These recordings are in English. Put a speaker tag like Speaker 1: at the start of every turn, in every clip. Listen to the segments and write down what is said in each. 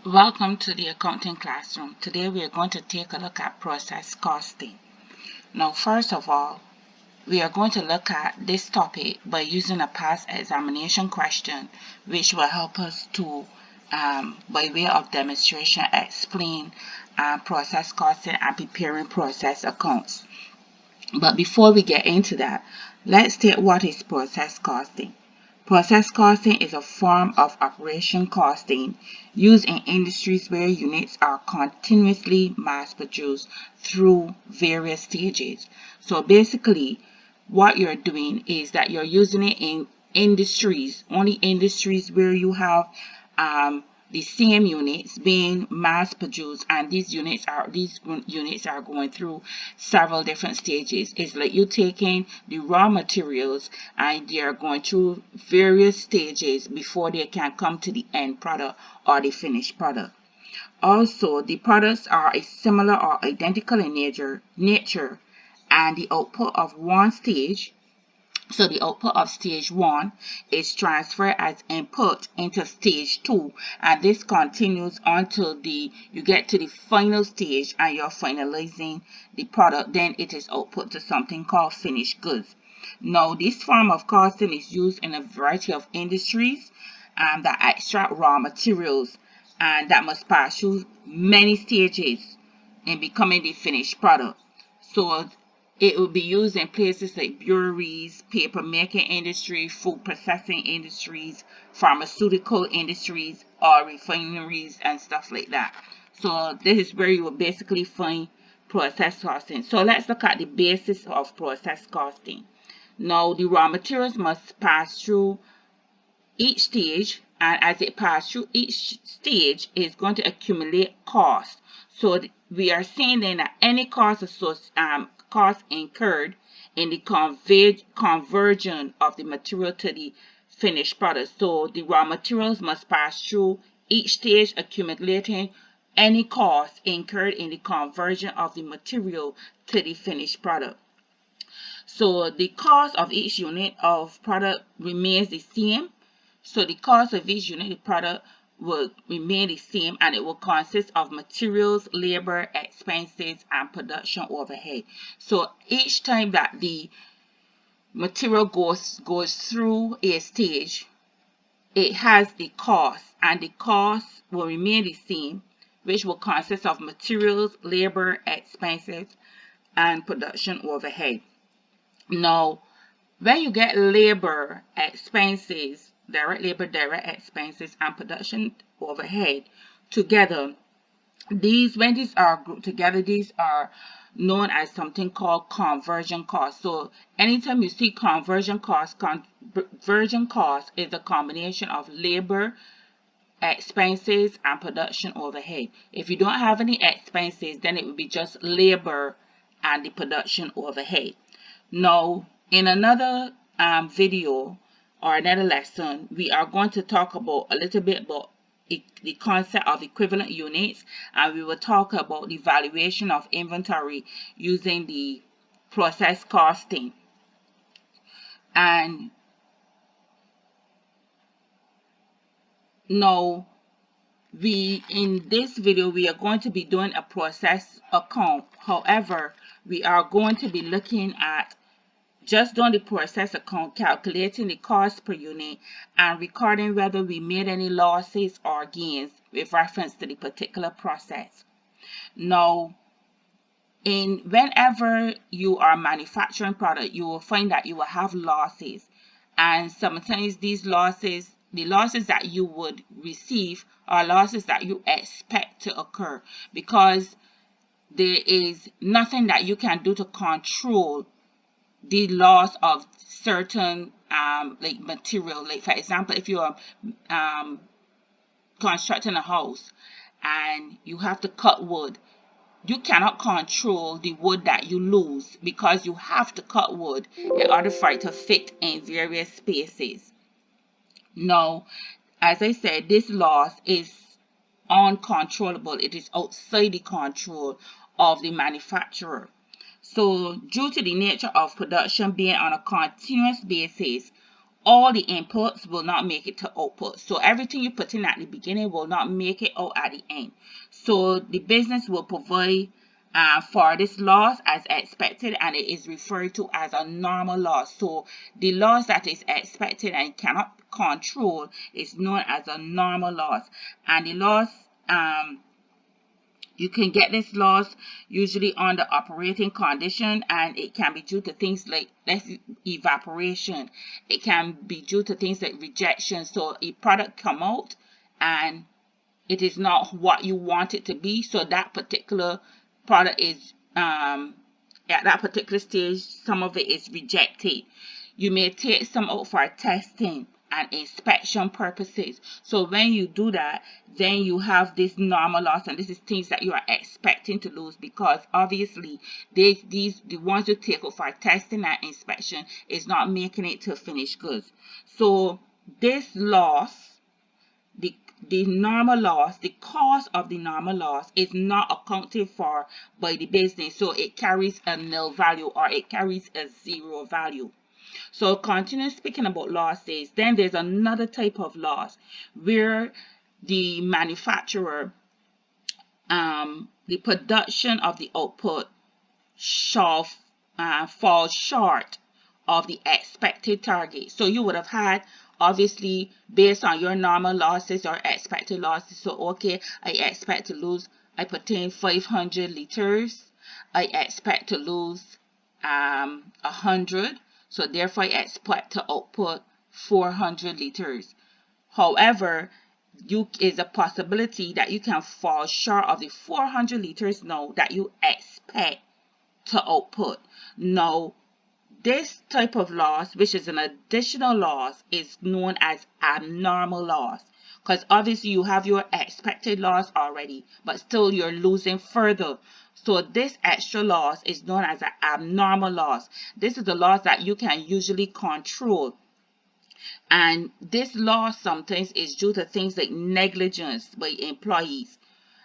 Speaker 1: Welcome to the accounting classroom. Today we are going to take a look at process costing. Now, first of all, we are going to look at this topic by using a past examination question, which will help us to, by way of demonstration, explain process costing and preparing process accounts. But before we get into that, let's take what is process costing. Process costing is a form of operation costing used in industries where units are continuously mass produced through various stages. So basically, what you're doing is that you're using it in only industries where you have the same units being mass produced, and these units are going through several different stages. It's like you taking the raw materials and they are going through various stages before they can come to the end product or the finished product. Also, the products are similar or identical in nature, and the output of one stage, so the output of stage 1 is transferred as input into stage 2, and this continues until you get to the final stage and you're finalizing the product. Then it is output to something called finished goods. Now, this form of costing is used in a variety of industries that extract raw materials and that must pass through many stages in becoming the finished product. So it will be used in places like breweries, paper making industry, food processing industries, pharmaceutical industries, or refineries and stuff like that. So this is where you will basically find process costing. So let's look at the basis of process costing. Now, the raw materials must pass through each stage, and as it passes through each stage, it's going to accumulate cost. So we are saying then that any cost incurred in the conversion of the material to the finished product. So the raw materials must pass through each stage, accumulating any cost incurred in the conversion of the material to the finished product. So the cost of each unit of product remains the same. So the cost of each unit of product will remain the same, and it will consist of materials, labor, expenses, and production overhead. So each time that the material goes through a stage, it has the cost, and the cost will remain the same, which will consist of materials, labor, expenses, and production overhead. Now, when you get labor expenses, direct labor, direct expenses, and production overhead together, when these are grouped together, these are known as something called conversion cost. So anytime you see conversion cost is a combination of labor, expenses, and production overhead. If you don't have any expenses, then it would be just labor and the production overhead. Now, in another video or another lesson, we are going to talk about a little bit about the concept of equivalent units, and we will talk about the valuation of inventory using the process costing. And now, in this video, we are going to be doing a process account. However, we are going to be looking at just doing the process account, calculating the cost per unit, and recording whether we made any losses or gains with reference to the particular process. Now, whenever you are manufacturing product, you will find that you will have losses, and sometimes the losses that you would receive are losses that you expect to occur, because there is nothing that you can do to control the loss of certain like material. Like, for example, if you are constructing a house and you have to cut wood, you cannot control the wood that you lose, because you have to cut wood in order for it to fit in various spaces. Now, as I said, this loss is uncontrollable. It is outside the control of the manufacturer. So due to the nature of production being on a continuous basis, all the inputs will not make it to output. So everything you put in at the beginning will not make it out at the end. So the business will provide for this loss as expected, and it is referred to as a normal loss. So the loss that is expected and cannot control is known as a normal loss. And the loss, you can get this loss usually on the operating condition, and it can be due to things like evaporation. It can be due to things like rejection. So a product come out and it is not what you want it to be, so that particular product is at that particular stage, some of it is rejected. You may take some out for testing and inspection purposes. So when you do that, then you have this normal loss, and this is things that you are expecting to lose, because obviously the ones you take out for testing and inspection is not making it to finished goods. So this loss, the normal loss, the cost of the normal loss is not accounted for by the business, so it carries a nil value, or it carries a zero value. So continue speaking about losses. Then there's another type of loss where the manufacturer, the production of the output shall fall short of the expected target. So you would have had, obviously, based on your normal losses or expected losses. So okay, I expect to lose, I put in 500 liters. I expect to lose 100. So therefore I expect to output 400 liters. However, is a possibility that you can fall short of the 400 liters now that you expect to output. Now, this type of loss, which is an additional loss, is known as abnormal loss, because obviously you have your expected loss already, but still you're losing further. So this extra loss is known as an abnormal loss. This is the loss that you can usually control. And this loss sometimes is due to things like negligence by employees.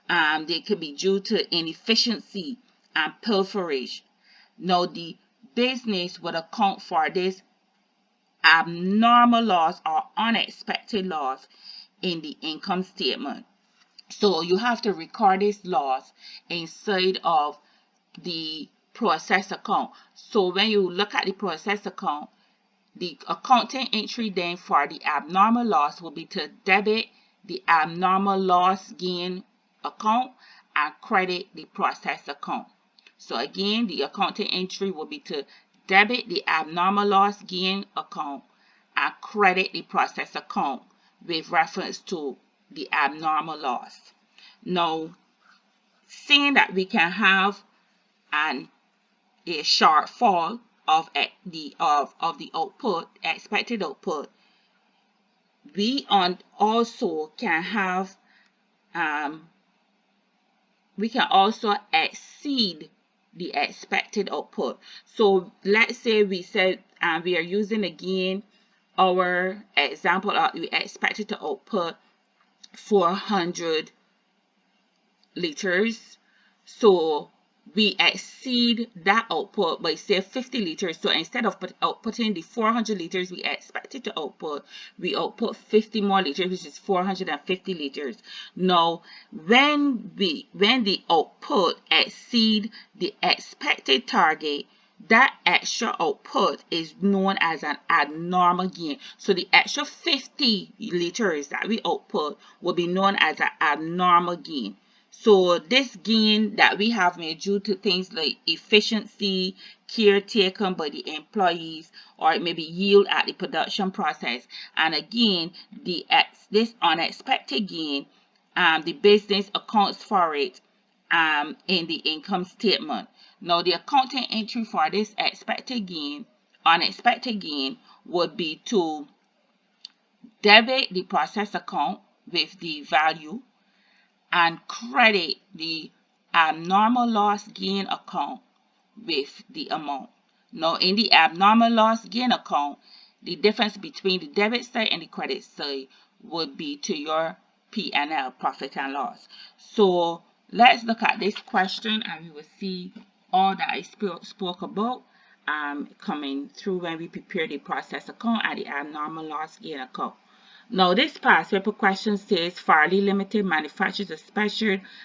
Speaker 1: They could be due to inefficiency and pilferage. Now, the business would account for this abnormal loss or unexpected loss in the income statement. So you have to record this loss inside of the process account. So when you look at the process account, the accounting entry then for the abnormal loss will be to debit the abnormal loss gain account and credit the process account. So again, the accounting entry will be to debit the abnormal loss gain account and credit the process account with reference to the abnormal loss. Now, seeing that we can have a shortfall of the output, expected output, we also can have we can also exceed the expected output. So let's say we said we are using again our example, we expected to output 400 liters. So we exceed that output by say 50 liters. So instead of outputting the 400 liters we expected to output, we output 50 more liters, which is 450 liters. Now, when the output exceed the expected target, that extra output is known as an abnormal gain. So the extra 50 liters that we output will be known as an abnormal gain. So this gain that we have may due to things like efficiency, care taken by the employees, or it may be yield at the production process. And again, this unexpected gain, the business accounts for it in the income statement. Now, the accounting entry for this unexpected gain would be to debit the process account with the value and credit the abnormal loss gain account with the amount. Now, in the abnormal loss gain account, the difference between the debit side and the credit side would be to your P&L, profit and loss. So let's look at this question and we will see all that I spoke about coming through when we prepare the process account and the abnormal loss gain account. Now, this past paper question says Farley Limited manufactures a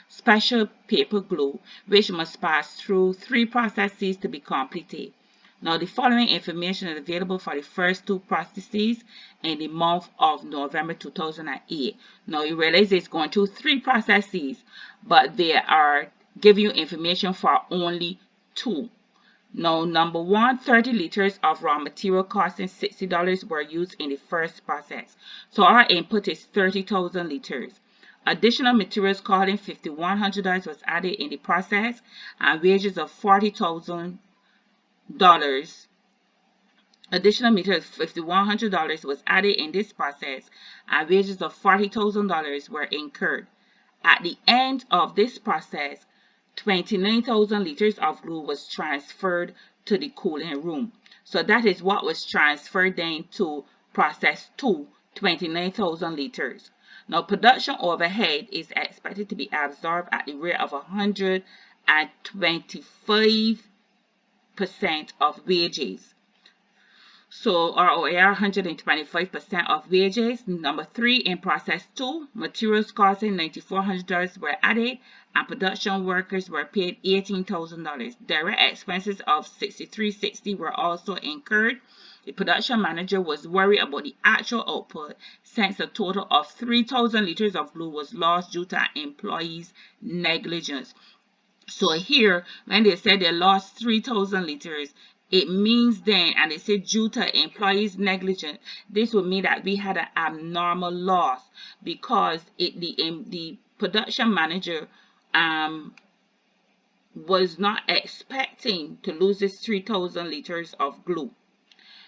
Speaker 1: special paper glue which must pass through 3 processes to be completed. Now, the following information is available for the first 2 processes in the month of November 2008. Now, you realize it's going through 3 processes, but they are giving you information for only 2. Now, number 1, 30 liters of raw material costing $60 were used in the first process. So our input is 30,000 liters. Additional materials costing $5,100 was added in the process, and wages of $40,000. Additional materials $5,100 was added in this process, and wages of $40,000 were incurred. At the end of this process, 29,000 liters of glue was transferred to the cooling room. So that is what was transferred then to process 2, 29,000 liters. Now, production overhead is expected to be absorbed at the rate of 125% of wages. So ROA 125% of wages. Number 3, in process 2, materials costing $9,400 were added and production workers were paid $18,000. Direct expenses of $6,360 were also incurred. The production manager was worried about the actual output since a total of 3,000 liters of glue was lost due to employees' negligence. So here, when they said they lost 3,000 liters, it means then, and they say due to employees' negligence, this would mean that we had an abnormal loss because the production manager was not expecting to lose this 3,000 liters of glue.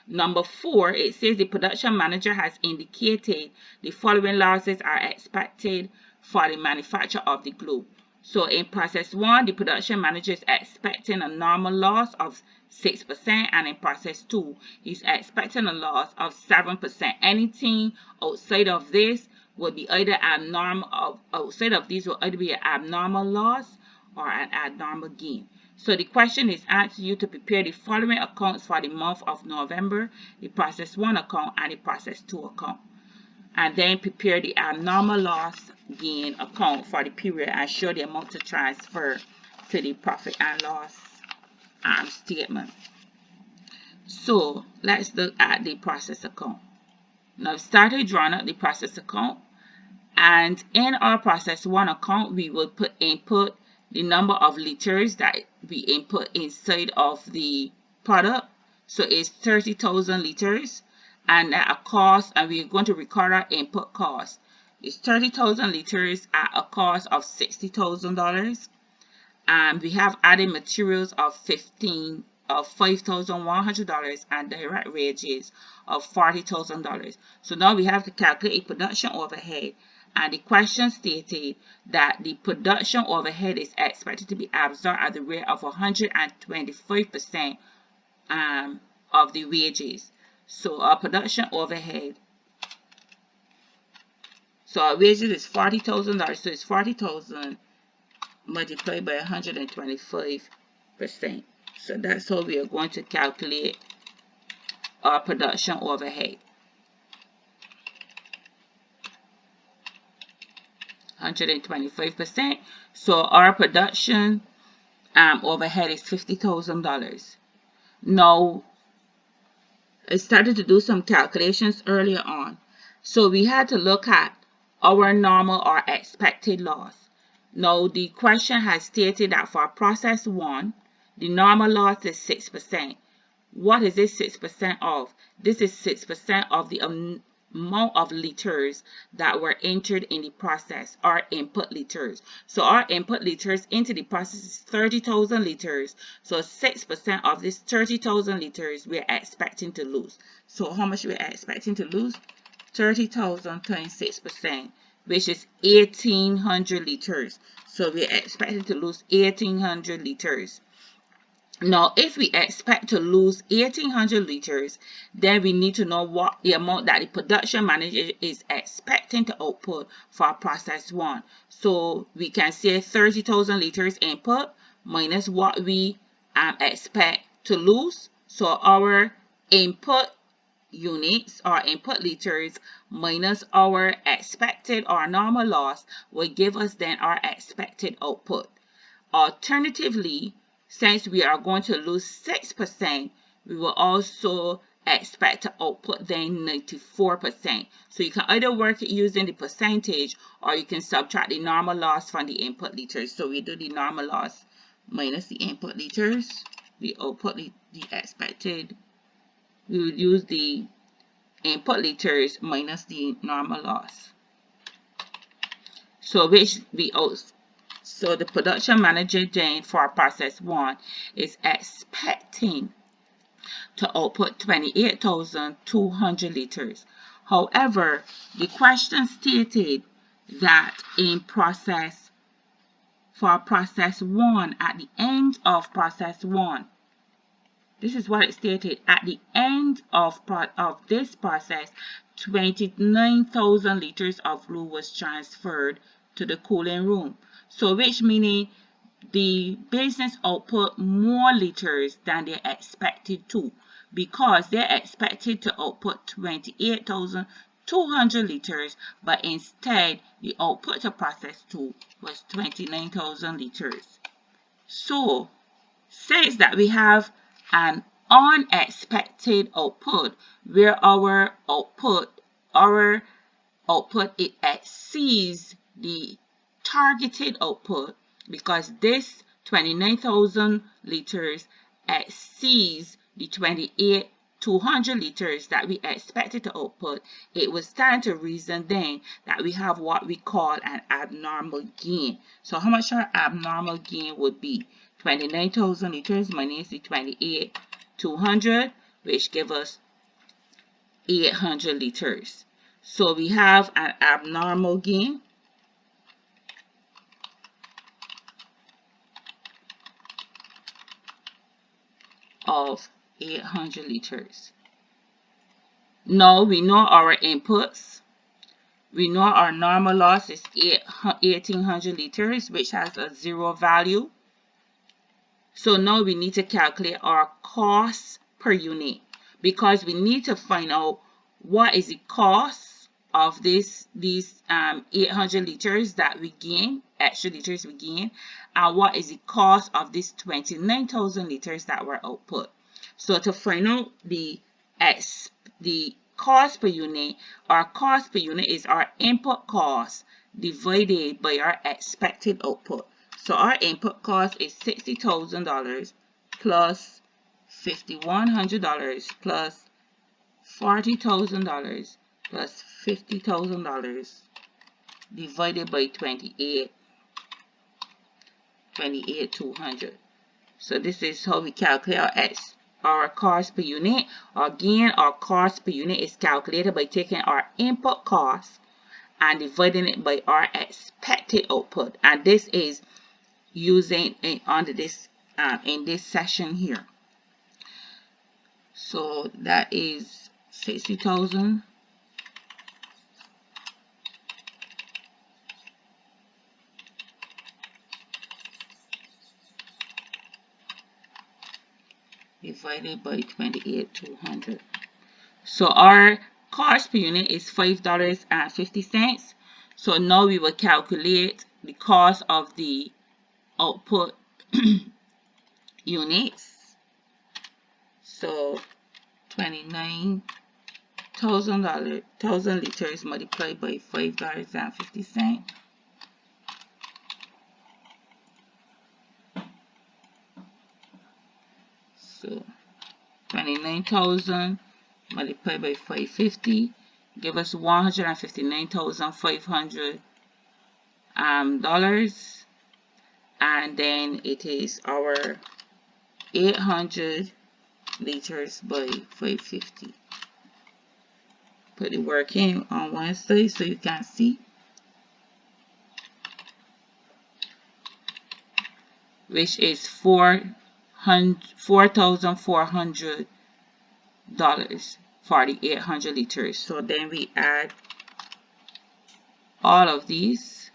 Speaker 1: Number 4, it says the production manager has indicated the following losses are expected for the manufacture of the glue. So in process 1, the production manager is expecting a normal loss of 6%, and in process 2, he's expecting a loss of 7%. Anything outside of this would be either abnormal, outside of these will either be an abnormal loss or an abnormal gain. So the question is asking you to prepare the following accounts for the month of November, the process 1 account and the process 2 account. And then prepare the abnormal loss gain account for the period and show the amount to transfer to the profit and loss statement. So let's look at the process account. Now I've started drawing up the process account, and in our process 1 account we will input the number of liters that we input inside of the product. So it's 30,000 liters. And at a cost, and we're going to record our input cost. It's 30,000 liters at a cost of $60,000. And we have added materials of $5,100 and direct wages of $40,000. So now we have to calculate a production overhead. And the question stated that the production overhead is expected to be absorbed at the rate of 125% of the wages. So our production overhead, so our wages is $40,000, so it's 40,000 multiplied by 125%. So that's how we are going to calculate our production overhead. 125%. So our production overhead is $50,000. Now, I started to do some calculations earlier on. So we had to look at our normal or expected loss. Now the question has stated that for process 1, the normal loss is 6%. What is this 6% of? This is 6% of the amount of liters that were entered in the process, our input liters. So our input liters into the process is 30,000 liters. So 6% of this 30,000 liters we're expecting to lose. So how much we're expecting to lose? 30,000 times 6%, which is 1,800 liters. So we're expecting to lose 1,800 liters. Now, if we expect to lose 1,800 liters, then we need to know what the amount that the production manager is expecting to output for process 1. So we can say 30,000 liters input minus what we expect to lose, So our input units or input liters minus our expected or normal loss will give us then our expected output. Alternatively, since we are going to lose 6%, we will also expect to output then 94%. So you can either work it using the percentage or you can subtract the normal loss from the input liters. So we do the normal loss minus the input liters, the output, the expected. We will use the input liters minus the normal loss. So so the production manager then for process 1 is expecting to output 28,200 liters. However, the question stated that for process 1, at the end of process 1, this is what it stated. At the end of this process, 29,000 liters of glue was transferred to the cooling room. So which meaning the business output more liters than they expected to, because they expected to output 28,200 liters, but instead the output to process 2 was 29,000 liters. So says that we have an unexpected output where our output it exceeds the targeted output, because this 29,000 liters exceeds the 28,200 liters that we expected to output. It was time to reason then that we have what we call an abnormal gain. So how much our abnormal gain would be? 29,000 liters minus the 28,200, which give us 800 liters. So we have an abnormal gain of 800 liters. Now we know our inputs. We know our normal loss is 1,800 liters, which has a 0 value. So now we need to calculate our cost per unit, because we need to find out what is the cost of these 800 liters that we gain, extra liters we gain, and what is the cost of these 29,000 liters that were output. So to find out the cost per unit, our cost per unit is our input cost divided by our expected output. So our input cost is $60,000 plus $5,100 plus $40,000 plus $50,000 divided by 28,200. So this is how we calculate our cost per unit. Again, our cost per unit is calculated by taking our input cost and dividing it by our expected output. And this is using it under this in this session here. So that is 60,000 divided by 28,200. So our cost per unit is $5.50. So now we will calculate the cost of the output units. So 29,000 liters multiplied by $5.50. So 29,000 multiplied by 550 give us $159,500 dollars, and then it is our 800 liters by 550. Put the work in on one side so you can see, which is $4,400 for the 800 liters. So then we add all of these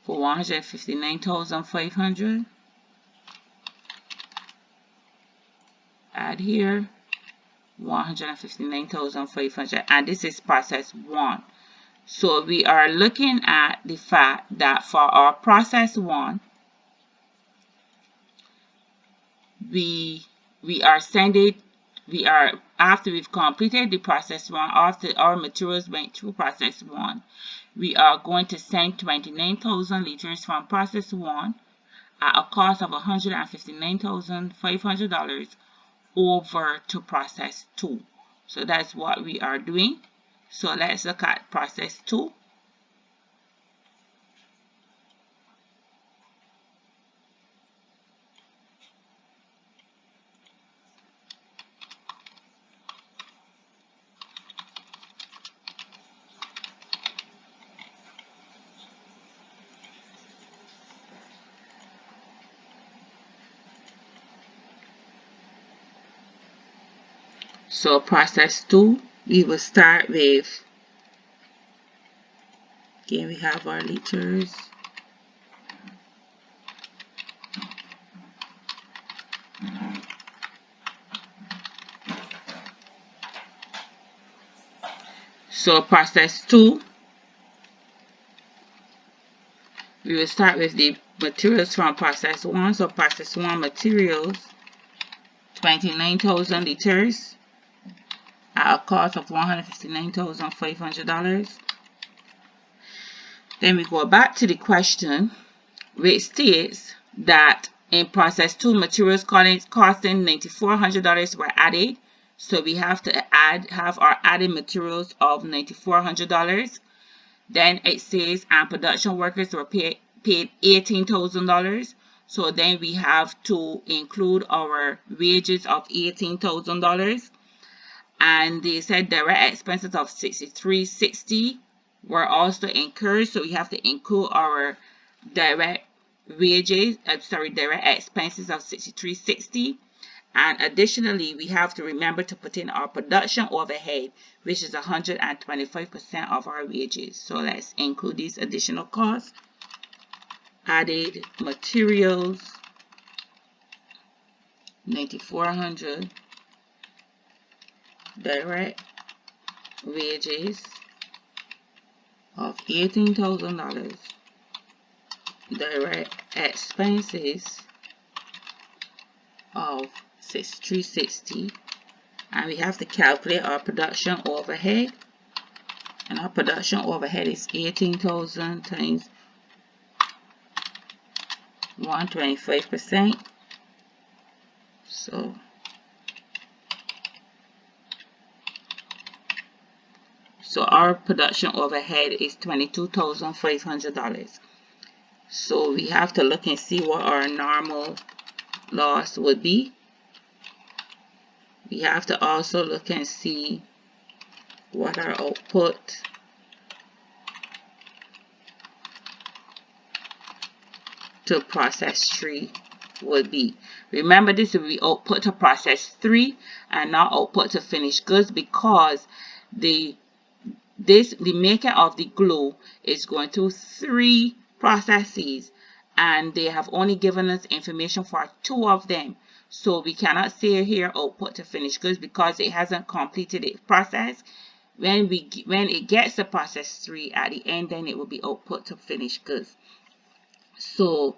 Speaker 1: for 159,500 add here 159,500, and this is process 1. So we are looking at the fact that for our process 1, we are after we've completed the process 1, after our materials went through process 1, we are going to send 29,000 liters from process 1 at a cost of $159,500 over to process 2. So that's what we are doing. So let's look at process 2. So process 2, we will start with, again we have our liters. So process 2, we will start with the materials from process 1. So process 1 materials, 29,000 liters at a cost of $159,500. Then we go back to the question, which states that in process 2, materials costing $9,400 were added. So we have to have our added materials of $9,400. Then it says, and production workers were paid $18,000. So then we have to include our wages of $18,000. And they said direct expenses of $63.60 were also incurred. So we have to include our direct direct expenses of $63.60. And additionally, we have to remember to put in our production overhead, which is 125% of our wages. So let's include these additional costs. Added materials, $9,400. Direct wages of $18,000. Direct expenses of $63.60, and we have to calculate our production overhead, and our production overhead is 18,000 times 125%. So our production overhead is $22,500. So we have to look and see what our normal loss would be. We have to also look and see what our output to process 3 would be. Remember, this will be output to process 3 and not output to finished goods, because the maker of the glue is going through 3 processes, and they have only given us information for 2 of them. So we cannot say here output to finished goods because it hasn't completed its process. When it gets to process 3 at the end, then it will be output to finished goods. So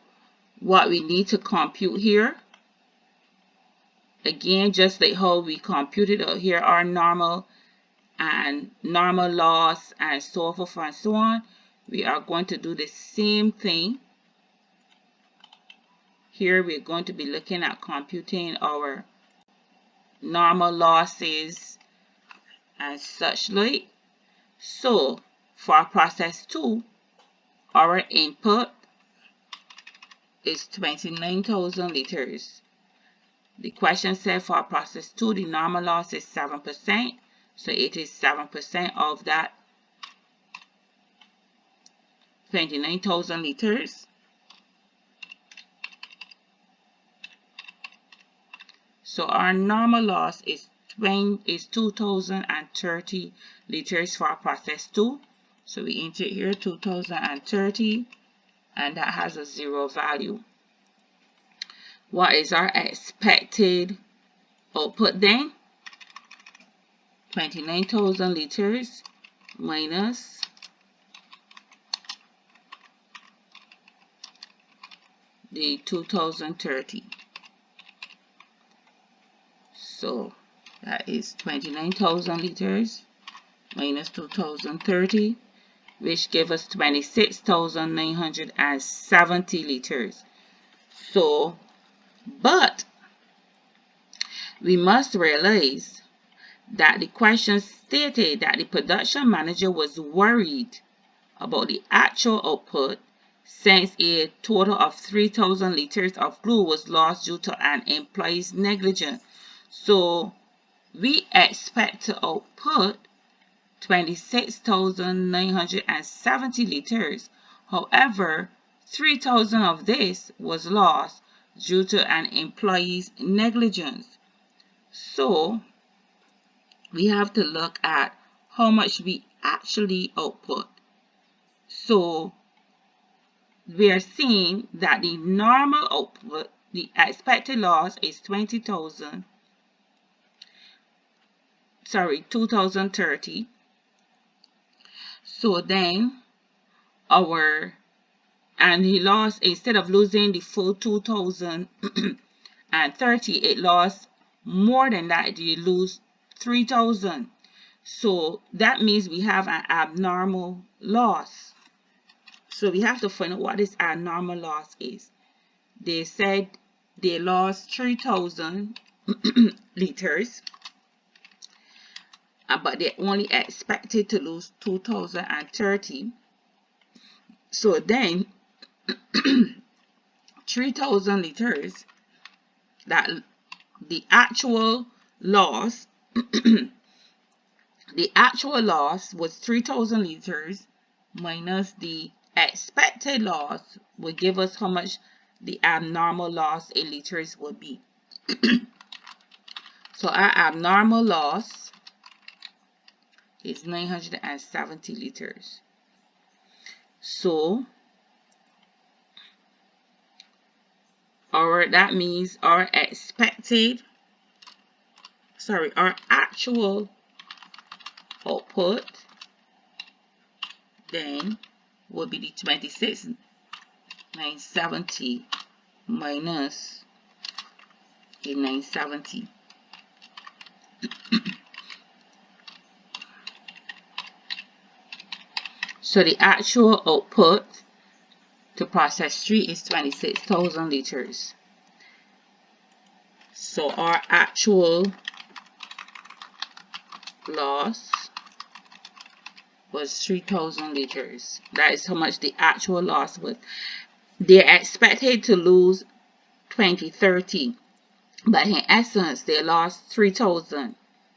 Speaker 1: what we need to compute here, again, just like how we computed here our normal and normal loss and so forth and so on, we are going to do the same thing. Here we're going to be looking at computing our normal losses and such like. So for process 2, our input is 29,000 liters. The question said for process 2, the normal loss is 7%. So it is 7% of that 29,000 liters. So our normal loss is 2,030 liters for process 2. So we enter here 2,030, and that has a 0 value. What is our expected output then, 29,000 liters minus the 2030. So that is 29,000 liters minus 2030, which give us 26,970 liters. So, but we must realize that the question stated that the production manager was worried about the actual output since a total of 3,000 liters of glue was lost due to an employee's negligence. So we expect to output 26,970 liters. However, 3,000 of this was lost due to an employee's negligence. So we have to look at how much we actually output. So we are seeing that the normal output, the expected loss is 2030. So then and he lost, instead of losing the full 2030, it lost more than that. It lose 3,000. So that means we have an abnormal loss. So we have to find out what this abnormal loss is. They said they lost 3,000 liters, but they only expected to lose 2030. So then 3,000 liters, that the actual loss the actual loss was 3,000 liters minus the expected loss will give us how much the abnormal loss in liters would be. So our abnormal loss is 970 liters. So that means our actual output then will be the 26,970 minus the 970. So the actual output to process 3 is 26,000 liters. So our actual loss was 3,000 liters. That is how much the actual loss was. They're expected to lose 2030, but in essence they lost 3,000.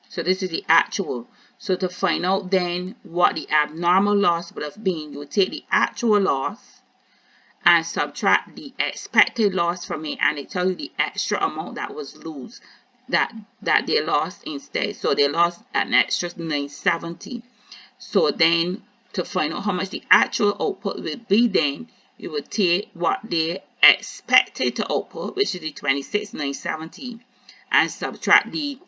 Speaker 1: So this is the actual. So to find out then what the abnormal loss would have been, you would take the actual loss and subtract the expected loss from it, and it tells you the extra amount that was lost, that they lost instead. So they lost an extra 970. So then to find out how much the actual output will be, then you would take what they expected to output, which is the 26,970, and subtract the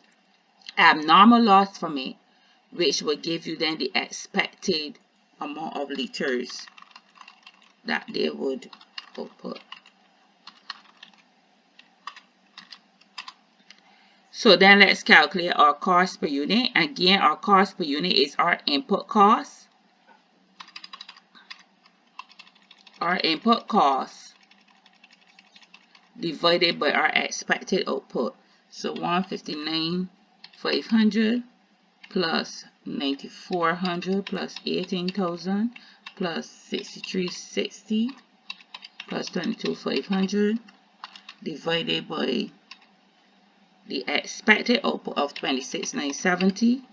Speaker 1: abnormal loss from it, which will give you then the expected amount of liters that they would output. So then let's calculate our cost per unit. Again, our cost per unit is our input cost. Our input cost divided by our expected output. So 159,500 plus 9,400 plus 18,000 plus 6,360 plus 22,500 divided by the expected output of 26,970.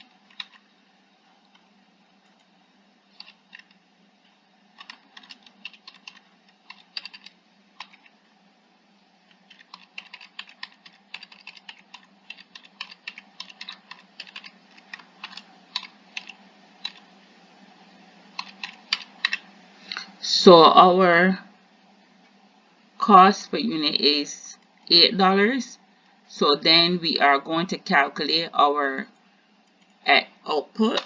Speaker 1: So our cost per unit is $8. So then we are going to calculate our output,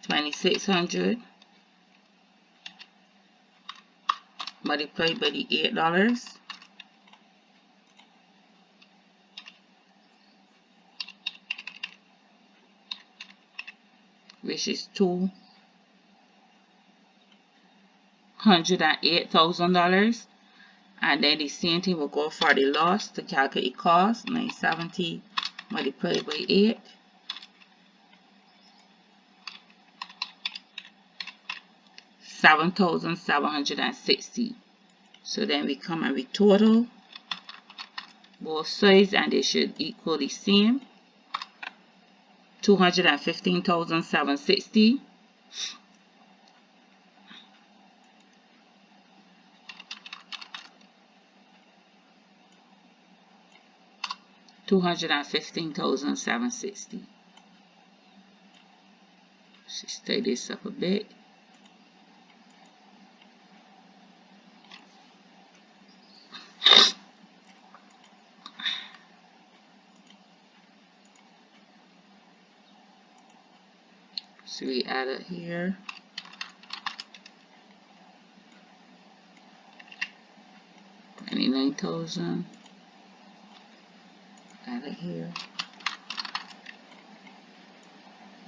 Speaker 1: 2600 multiplied by the $8, which is $208,000. And then the same thing will go for the loss to calculate cost, 970 multiplied by 8. $7,760. So then we come and we total both sides and they should equal the same. 215,760 215,760. Let's tie this up a bit. So we add it here. $29,000. Add it here.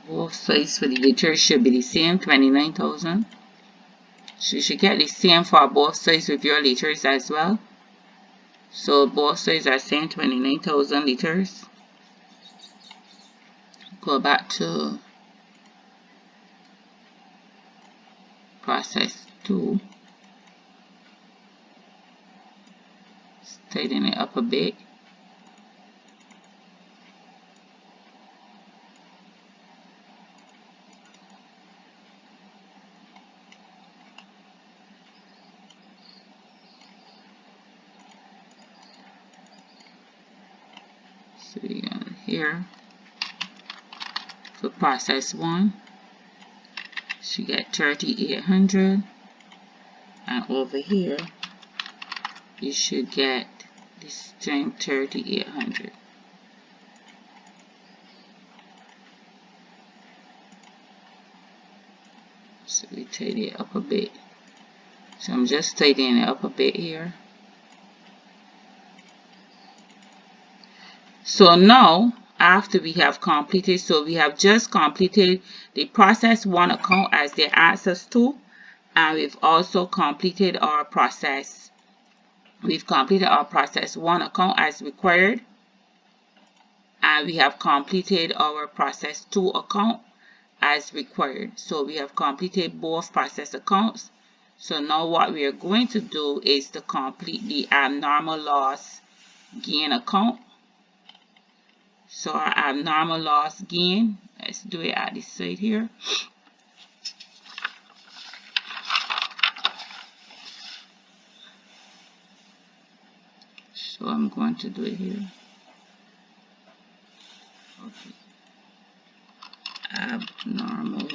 Speaker 1: Both sides for the liters should be the same, 29,000. So you should get the same for both sides with your liters as well. So both sides are same, 29,000 liters. Go back to process 2. Tighten it up a bit. So we got here for process 1. So you get 3,800, and over here you should get the same 3,800. So we tidy it up a bit. So I'm just tidying it up a bit here. So now, after we have completed, so we have just completed the process 1 account as they asked us to, and we've also completed our process. We've completed our process 1 account as required, and we have completed our process 2 account as required. So we have completed both process accounts. So now what we are going to do is to complete the abnormal loss gain account. So our abnormal loss gain, let's do it at this side here. So I'm going to do it here. Okay. Abnormal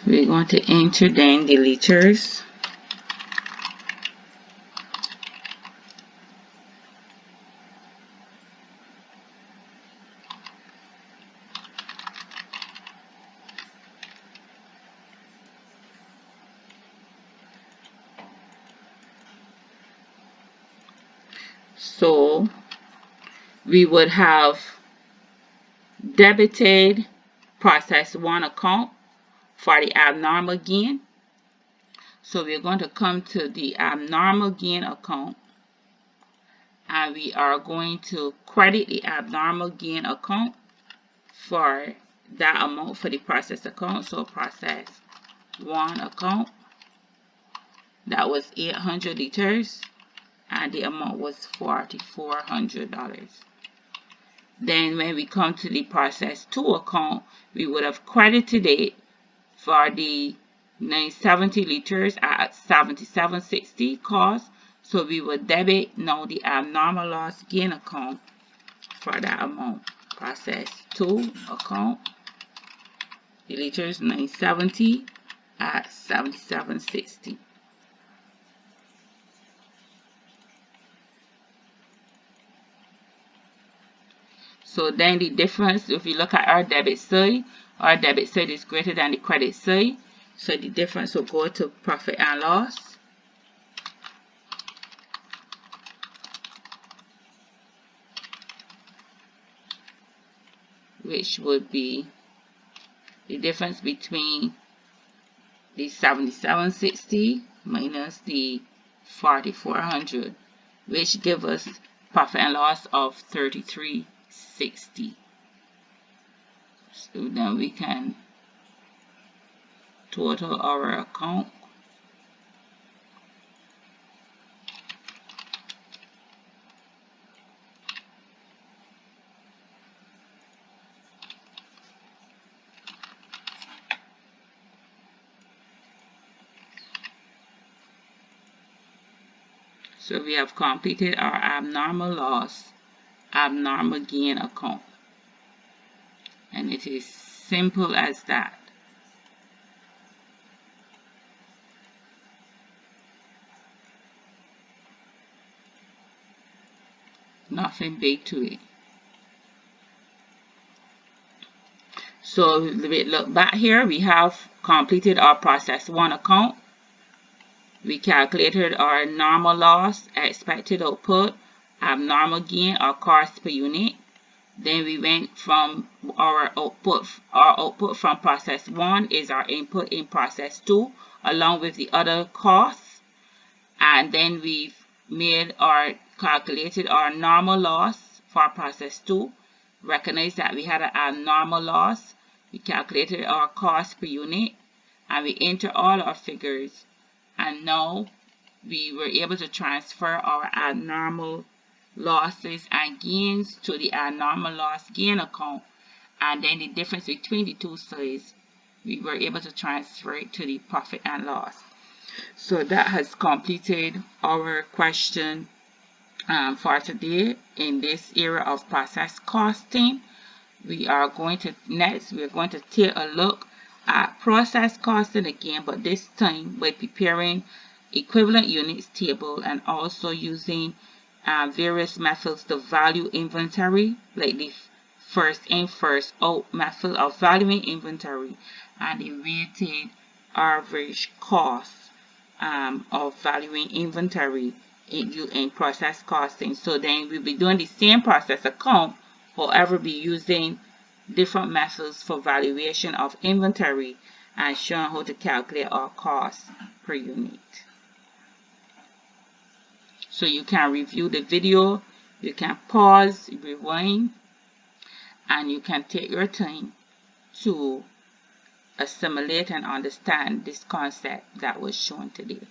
Speaker 1: we're going to enter then the liters. So we would have debited process 1 account for the abnormal gain. So we're going to come to the abnormal gain account, and we are going to credit the abnormal gain account for that amount for the process account. So process 1 account, that was 800 liters, and the amount was $4,400. Then when we come to the process 2 account, we would have credited it for the 970 liters at $77.60 cost. So we will debit now the abnormal loss gain account for that amount. Process 2 account, the liter is 970 at 77.60. So then the difference, if you look at our debit side is greater than the credit side. So the difference will go to profit and loss. Which would be the difference between the 77.60 minus the 4,400, which give us profit and loss of 33.60. So then we can total our account. So we have completed our abnormal loss, abnormal gain account. And it is simple as that. Nothing big to it. So we look back here, we have completed our process 1 account. We calculated our normal loss, expected output, abnormal gain, or cost per unit. Then we went from our output. Our output from process 1 is our input in process 2, along with the other costs. And then we've calculated our normal loss for process 2. Recognize that we had an abnormal loss. We calculated our cost per unit, and we enter all our figures. And now we were able to transfer our abnormal losses and gains to the abnormal loss gain account, and then the difference between the two sides, we were able to transfer it to the profit and loss. So that has completed our question for today in this area of process costing. We are going to take a look at process costing again, but this time by preparing equivalent units table and also using various methods to value inventory, like the first in first out method of valuing inventory and the weighted average cost of valuing inventory in process costing. So then we'll be doing the same process account, however be using different methods for valuation of inventory and showing how to calculate our cost per unit. So you can review the video, you can pause, rewind, and you can take your time to assimilate and understand this concept that was shown today.